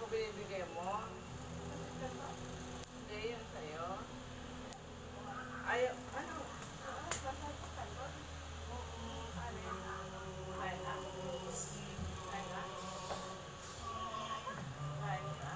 binibigay mo? Hindi, yun sa'yo. Ayaw, ano? Kain na. Kain na. Kain na.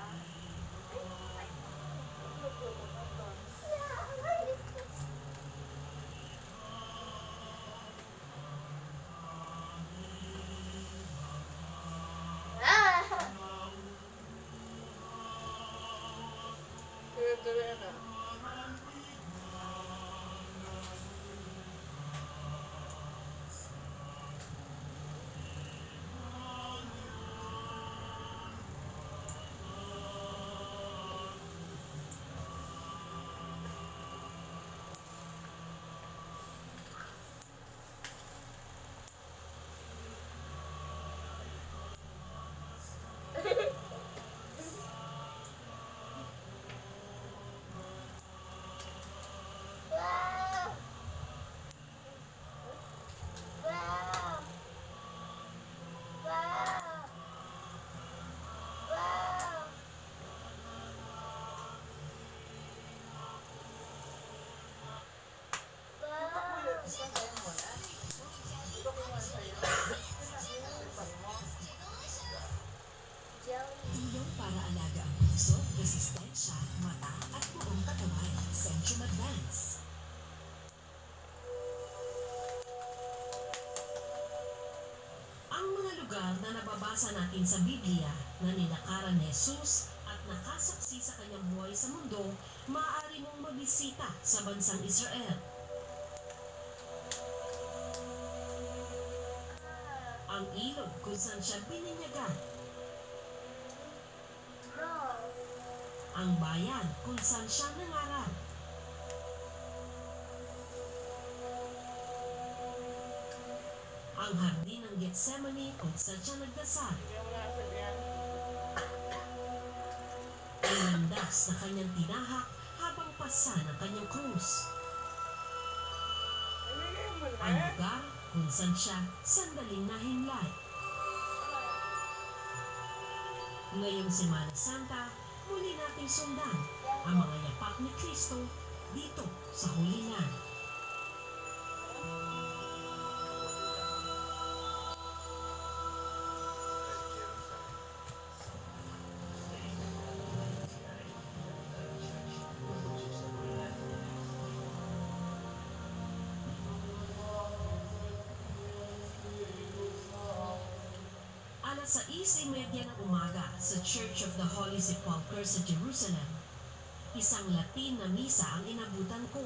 Tuloy-tuloy na. Tulong para alaga ang puso, resistensya, mata at buong katawan. Centrum Advance. Ang mga lugar na nababasa natin sa Biblia na nilakaran ni Jesus at nakasaksi sa kanyang buhay sa mundo, maaari mong mabisita sa bansang Israel. Ang ilog kung saan siya bininyagan. Ang bayan kung saan siya nangaral. Ang hardin ng Gethsemane kung saan siya nagdasal. Ang landas na kanyang tinahak habang pasa ng kanyang krus. Ang lugar kung saan siya sandaling nahimlay. Ngayong Semana Santa, muli nating sundan ang mga yapak ni Kristo dito sa Holy Land. Alas 6:30 ng umaga sa Church of the Holy Sepulchre sa Jerusalem, isang Latin na misa ang inabutan ko.